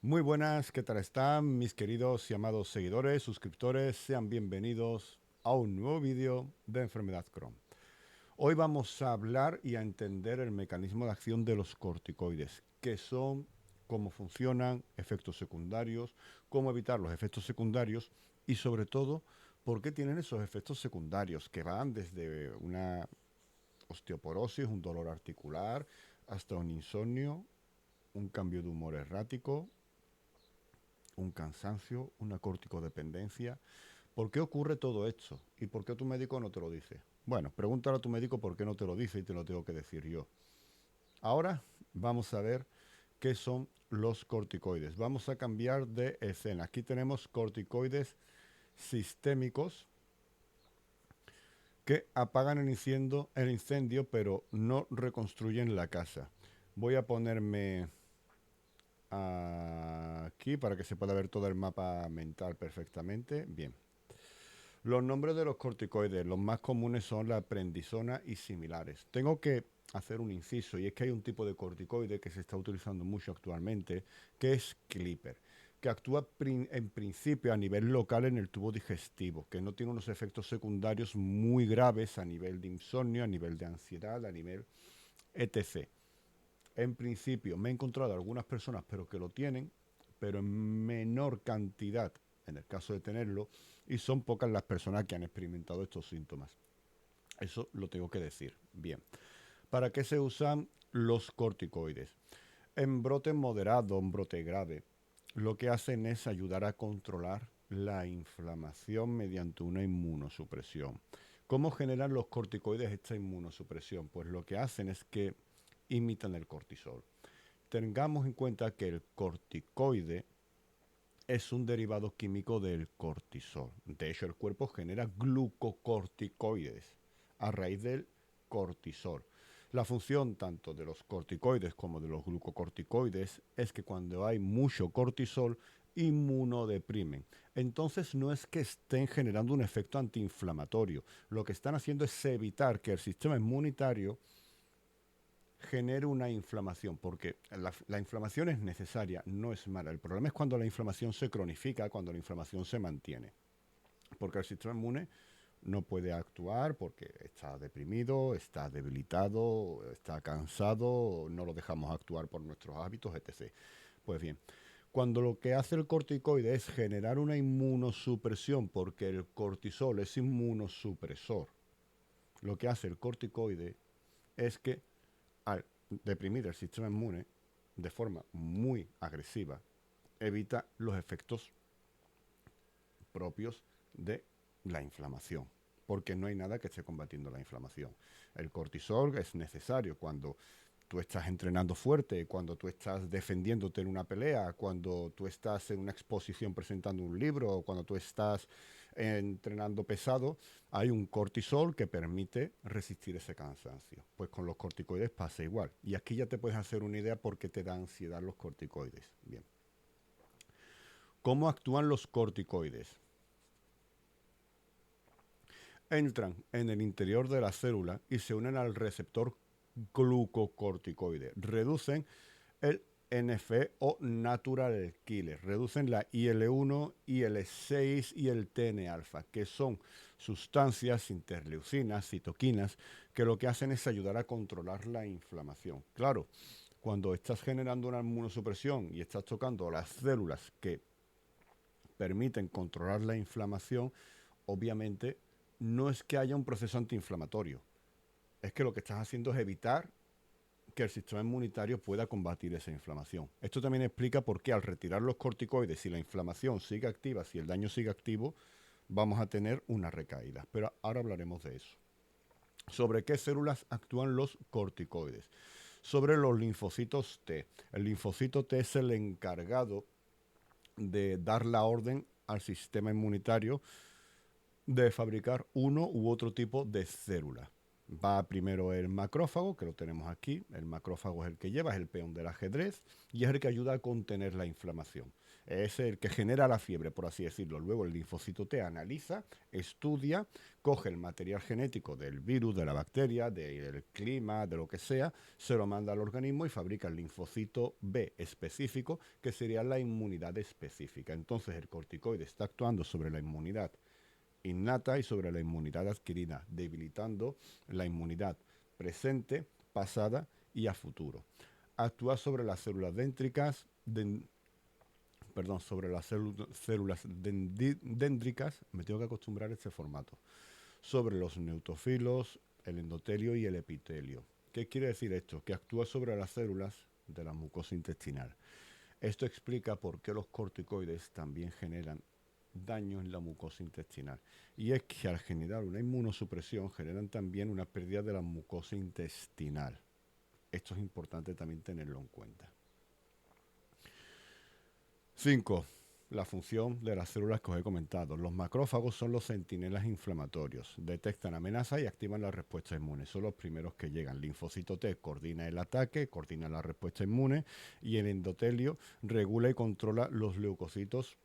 Muy buenas, ¿qué tal están mis queridos y amados seguidores, suscriptores? Sean bienvenidos a un nuevo vídeo de Enfermedad Crohn. Hoy vamos a hablar y a entender el mecanismo de acción de los corticoides, qué son, cómo funcionan, efectos secundarios, cómo evitar los efectos secundarios y sobre todo, por qué tienen esos efectos secundarios que van desde una osteoporosis, un dolor articular, hasta un insomnio, un cambio de humor errático, un cansancio, una corticodependencia. ¿Por qué ocurre todo esto? ¿Y por qué tu médico no te lo dice? Bueno, pregúntale a tu médico por qué no te lo dice y te lo tengo que decir yo. Ahora vamos a ver qué son los corticoides. Vamos a cambiar de escena. Aquí tenemos corticoides sistémicos que apagan el incendio, pero no reconstruyen la casa. Voy a ponerme aquí para que se pueda ver todo el mapa mental perfectamente. Bien. Los nombres de los corticoides, los más comunes son la prednisona y similares. Tengo que hacer un inciso y es que hay un tipo de corticoide que se está utilizando mucho actualmente, que es Clipper, que actúa en principio a nivel local en el tubo digestivo, que no tiene unos efectos secundarios muy graves a nivel de insomnio, a nivel de ansiedad, a nivel etc. En principio me he encontrado algunas personas pero que lo tienen, pero en menor cantidad en el caso de tenerlo, y son pocas las personas que han experimentado estos síntomas. Eso lo tengo que decir. Bien. ¿Para qué se usan los corticoides? En brote moderado, en brote grave, lo que hacen es ayudar a controlar la inflamación mediante una inmunosupresión. ¿Cómo generan los corticoides esta inmunosupresión? Pues lo que hacen es que imitan el cortisol. Tengamos en cuenta que el corticoide es un derivado químico del cortisol. De hecho, el cuerpo genera glucocorticoides a raíz del cortisol. La función tanto de los corticoides como de los glucocorticoides es que cuando hay mucho cortisol, inmunodeprimen. Entonces no es que estén generando un efecto antiinflamatorio. Lo que están haciendo es evitar que el sistema inmunitario genere una inflamación, porque la inflamación es necesaria, no es mala. El problema es cuando la inflamación se cronifica, cuando la inflamación se mantiene, porque el sistema inmune no puede actuar porque está deprimido, está debilitado, está cansado, no lo dejamos actuar por nuestros hábitos, etc. Pues bien, cuando lo que hace el corticoide es generar una inmunosupresión, porque el cortisol es inmunosupresor, lo que hace el corticoide es que al deprimir el sistema inmune de forma muy agresiva, evita los efectos propios de la inflamación, porque no hay nada que esté combatiendo la inflamación. El cortisol es necesario cuando tú estás entrenando fuerte, cuando tú estás defendiéndote en una pelea, cuando tú estás en una exposición presentando un libro, cuando tú estás entrenando pesado, hay un cortisol que permite resistir ese cansancio. Pues con los corticoides pasa igual. Y aquí ya te puedes hacer una idea por qué te da ansiedad los corticoides. Bien. ¿Cómo actúan los corticoides? Entran en el interior de la célula y se unen al receptor glucocorticoide. Reducen el NF o Natural Killer. Reducen la IL-1, IL-6 y el TN-alfa, que son sustancias interleucinas, citoquinas, que lo que hacen es ayudar a controlar la inflamación. Claro, cuando estás generando una inmunosupresión y estás tocando las células que permiten controlar la inflamación, obviamente no es que haya un proceso antiinflamatorio, es que lo que estás haciendo es evitar que el sistema inmunitario pueda combatir esa inflamación. Esto también explica por qué al retirar los corticoides, si la inflamación sigue activa, si el daño sigue activo, vamos a tener una recaída. Pero ahora hablaremos de eso. ¿Sobre qué células actúan los corticoides? Sobre los linfocitos T. El linfocito T es el encargado de dar la orden al sistema inmunitario de fabricar uno u otro tipo de célula. Va primero el macrófago, que lo tenemos aquí. El macrófago es el que lleva, es el peón del ajedrez y es el que ayuda a contener la inflamación. Es el que genera la fiebre, por así decirlo. Luego el linfocito T analiza, estudia, coge el material genético del virus, de la bacteria, del clima, de lo que sea, se lo manda al organismo y fabrica el linfocito B específico, que sería la inmunidad específica. Entonces el corticoide está actuando sobre la inmunidad innata y sobre la inmunidad adquirida, debilitando la inmunidad presente, pasada y a futuro. Actúa sobre las células dendricas, sobre las células dendricas, me tengo que acostumbrar a este formato, sobre los neutrofilos, el endotelio y el epitelio. ¿Qué quiere decir esto? Que actúa sobre las células de la mucosa intestinal. Esto explica por qué los corticoides también generan daño en la mucosa intestinal. Y es que al generar una inmunosupresión generan también una pérdida de la mucosa intestinal. Esto es importante también tenerlo en cuenta. 5. La función de las células que os he comentado. Los macrófagos son los centinelas inflamatorios. Detectan amenazas y activan la respuesta inmune. Son los primeros que llegan. Linfocito T coordina el ataque, coordina la respuesta inmune y el endotelio regula y controla los leucocitos,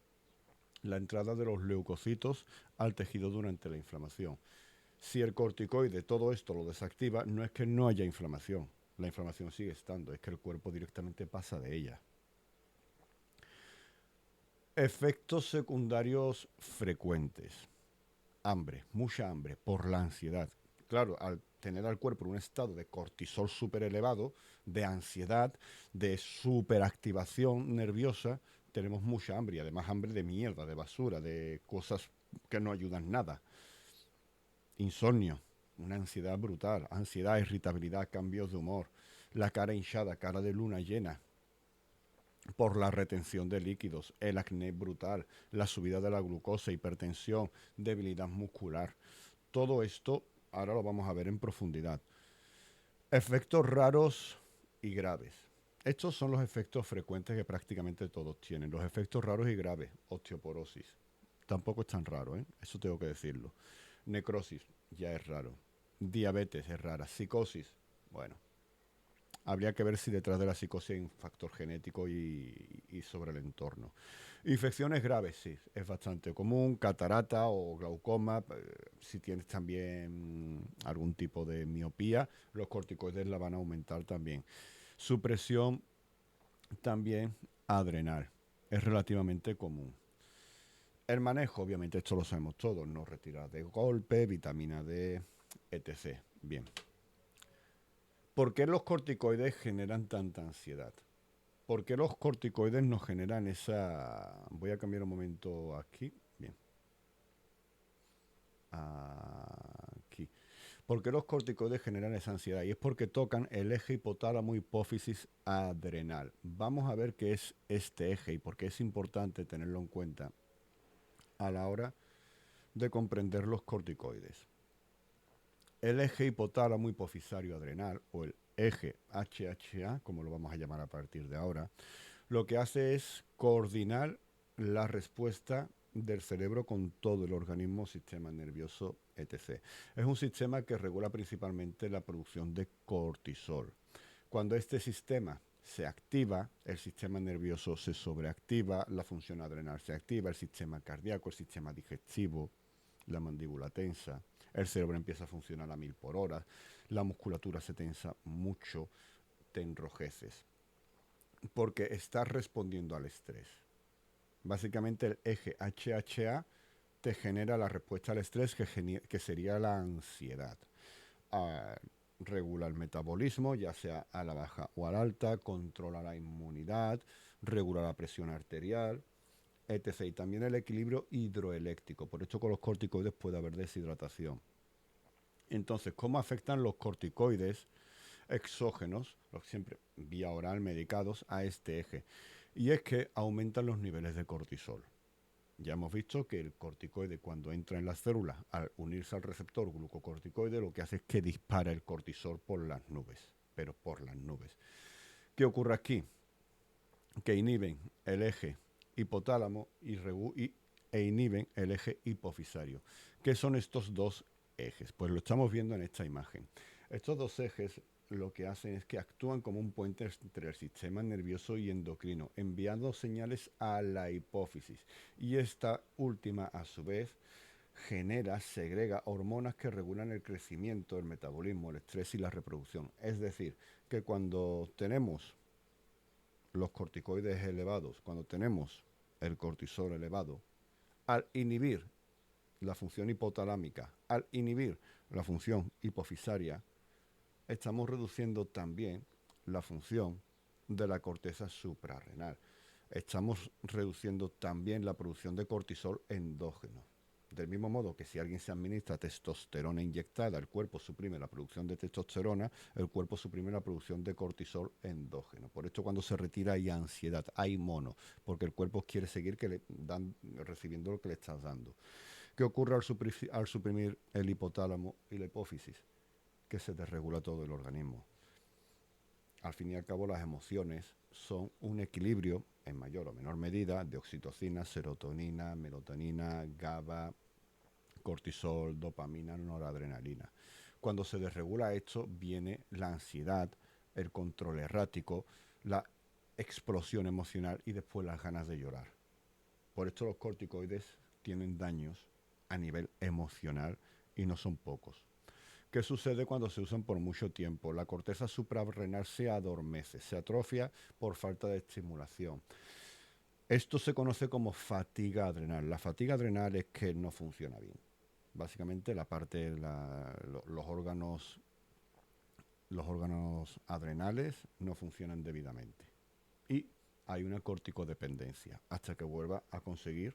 la entrada de los leucocitos al tejido durante la inflamación. Si el corticoide todo esto lo desactiva, no es que no haya inflamación. La inflamación sigue estando, es que el cuerpo directamente pasa de ella. Efectos secundarios frecuentes. Hambre, mucha hambre, por la ansiedad. Claro, al tener al cuerpo en un estado de cortisol súper elevado, de ansiedad, de superactivación nerviosa, tenemos mucha hambre y además hambre de mierda, de basura, de cosas que no ayudan nada. Insomnio, una ansiedad brutal, ansiedad, irritabilidad, cambios de humor, la cara hinchada, cara de luna llena, por la retención de líquidos, el acné brutal, la subida de la glucosa, hipertensión, debilidad muscular. Todo esto ahora lo vamos a ver en profundidad. Efectos raros y graves. Estos son los efectos frecuentes que prácticamente todos tienen. Los efectos raros y graves. Osteoporosis. Tampoco es tan raro, ¿eh? Eso tengo que decirlo. Necrosis, ya es raro. Diabetes es rara. Psicosis, bueno, habría que ver si detrás de la psicosis hay un factor genético y sobre el entorno. Infecciones graves, sí, es bastante común. Catarata o glaucoma, si tienes también algún tipo de miopía, los corticoides la van a aumentar también. Supresión también adrenal, es relativamente común. El manejo, obviamente, esto lo sabemos todos, no retirar de golpe, vitamina D, etc. Bien. ¿Por qué los corticoides generan tanta ansiedad? ¿Por qué los corticoides nos generan esa... Voy a cambiar un momento aquí. Bien. Aquí. ¿Por qué los corticoides generan esa ansiedad? Y es porque tocan el eje hipotálamo hipófisis adrenal. Vamos a ver qué es este eje y por qué es importante tenerlo en cuenta a la hora de comprender los corticoides. El eje hipotálamo hipofisario adrenal, o el eje HHA, como lo vamos a llamar a partir de ahora, lo que hace es coordinar la respuesta del cerebro con todo el organismo, sistema nervioso, etc. Es un sistema que regula principalmente la producción de cortisol. Cuando este sistema se activa, el sistema nervioso se sobreactiva, la función adrenal se activa, el sistema cardíaco, el sistema digestivo, la mandíbula tensa, el cerebro empieza a funcionar a 1000 por hora, la musculatura se tensa mucho, te enrojeces, porque estás respondiendo al estrés. Básicamente el eje HHA te genera la respuesta al estrés que sería la ansiedad. Regula el metabolismo, ya sea a la baja o a la alta, controla la inmunidad, regula la presión arterial, etc. Y también el equilibrio hidroeléctrico. Por esto con los corticoides puede haber deshidratación. Entonces, ¿cómo afectan los corticoides exógenos, siempre vía oral medicados, a este eje? Y es que aumentan los niveles de cortisol. Ya hemos visto que el corticoide, cuando entra en las células, al unirse al receptor glucocorticoide, lo que hace es que dispara el cortisol por las nubes, pero por las nubes. ¿Qué ocurre aquí? Que inhiben el eje hipotálamo e inhiben el eje hipofisario. ¿Qué son estos dos ejes? Pues lo estamos viendo en esta imagen. Estos dos ejes lo que hacen es que actúan como un puente entre el sistema nervioso y endocrino, enviando señales a la hipófisis. Y esta última, a su vez, segrega hormonas que regulan el crecimiento, el metabolismo, el estrés y la reproducción. Es decir, que cuando tenemos los corticoides elevados, cuando tenemos el cortisol elevado, al inhibir la función hipotalámica, al inhibir la función hipofisaria, estamos reduciendo también la función de la corteza suprarrenal. Estamos reduciendo también la producción de cortisol endógeno. Del mismo modo que si alguien se administra testosterona inyectada, el cuerpo suprime la producción de testosterona, el cuerpo suprime la producción de cortisol endógeno. Por esto cuando se retira hay ansiedad, hay mono, porque el cuerpo quiere seguir recibiendo lo que le estás dando. ¿Qué ocurre al suprimir el hipotálamo y la hipófisis? Que se desregula todo el organismo. Al fin y al cabo, las emociones son un equilibrio, en mayor o menor medida, de oxitocina, serotonina, melatonina, GABA, cortisol, dopamina, noradrenalina. Cuando se desregula esto, viene la ansiedad, el control errático, la explosión emocional y después las ganas de llorar. Por esto los corticoides tienen daños a nivel emocional y no son pocos. ¿Qué sucede cuando se usan por mucho tiempo? La corteza suprarrenal se adormece, se atrofia por falta de estimulación. Esto se conoce como fatiga adrenal. La fatiga adrenal es que no funciona bien. Básicamente los órganos adrenales no funcionan debidamente. Y hay una corticodependencia hasta que vuelva a conseguir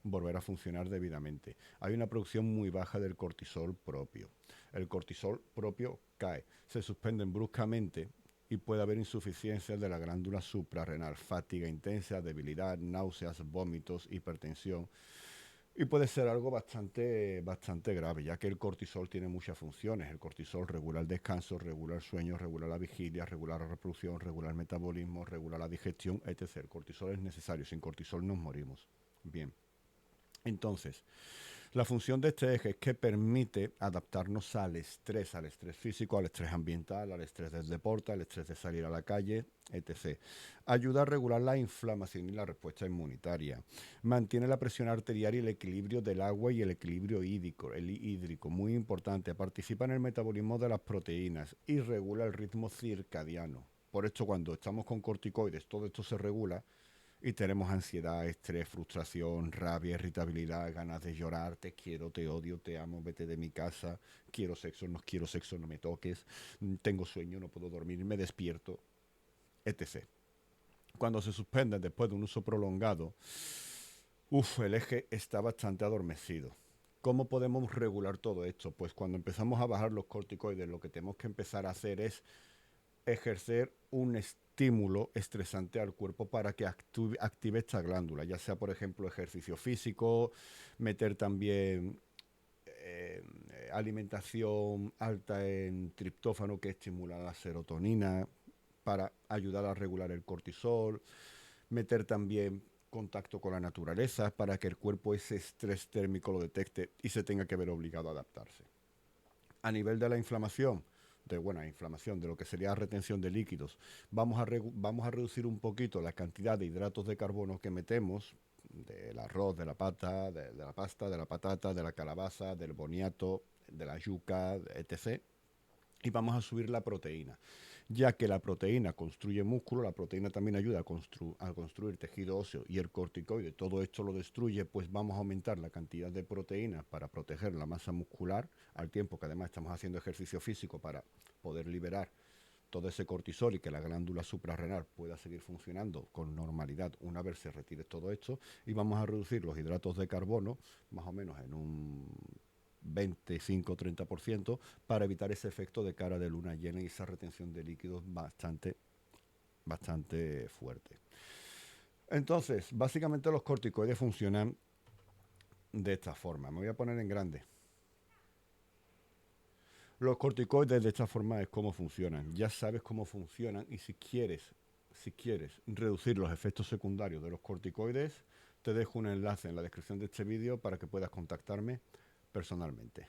volver a funcionar debidamente. Hay una producción muy baja del cortisol propio. El cortisol propio cae, se suspenden bruscamente y puede haber insuficiencia de la glándula suprarrenal, fatiga intensa, debilidad, náuseas, vómitos, hipertensión. Y puede ser algo bastante grave, ya que el cortisol tiene muchas funciones. El cortisol regula el descanso, regula el sueño, regula la vigilia, regula la reproducción, regula el metabolismo, regula la digestión, etc. El cortisol es necesario, sin cortisol nos morimos. Bien. Entonces, la función de este eje es que permite adaptarnos al estrés físico, al estrés ambiental, al estrés del deporte, al estrés de salir a la calle, etc. Ayuda a regular la inflamación y la respuesta inmunitaria. Mantiene la presión arterial y el equilibrio del agua y el equilibrio hídrico, muy importante. Participa en el metabolismo de las proteínas y regula el ritmo circadiano. Por esto, cuando estamos con corticoides, todo esto se regula y tenemos ansiedad, estrés, frustración, rabia, irritabilidad, ganas de llorar, te quiero, te odio, te amo, vete de mi casa, quiero sexo, no me toques, tengo sueño, no puedo dormir, me despierto, etc. Cuando se suspenden después de un uso prolongado, el eje está bastante adormecido. ¿Cómo podemos regular todo esto? Pues cuando empezamos a bajar los corticoides, lo que tenemos que empezar a hacer es ejercer un estímulo estresante al cuerpo para que active esta glándula, ya sea por ejemplo ejercicio físico, meter también alimentación alta en triptófano que estimula la serotonina para ayudar a regular el cortisol, meter también contacto con la naturaleza para que el cuerpo ese estrés térmico lo detecte y se tenga que ver obligado a adaptarse. A nivel de la inflamación, de lo que sería retención de líquidos, vamos a reducir un poquito la cantidad de hidratos de carbono que metemos del arroz, de la pasta, de la patata, de la calabaza, del boniato, de la yuca, etc. Y vamos a subir la proteína, ya que la proteína construye músculo, la proteína también ayuda a construir tejido óseo y el corticoide, todo esto lo destruye, pues vamos a aumentar la cantidad de proteínas para proteger la masa muscular, al tiempo que además estamos haciendo ejercicio físico para poder liberar todo ese cortisol y que la glándula suprarrenal pueda seguir funcionando con normalidad una vez se retire todo esto, y vamos a reducir los hidratos de carbono más o menos en un 25-30% para evitar ese efecto de cara de luna llena y esa retención de líquidos bastante fuerte. Entonces, básicamente los corticoides funcionan de esta forma. Me voy a poner en grande. Los corticoides de esta forma es cómo funcionan. Ya sabes cómo funcionan y si quieres reducir los efectos secundarios de los corticoides, te dejo un enlace en la descripción de este vídeo para que puedas contactarme personalmente.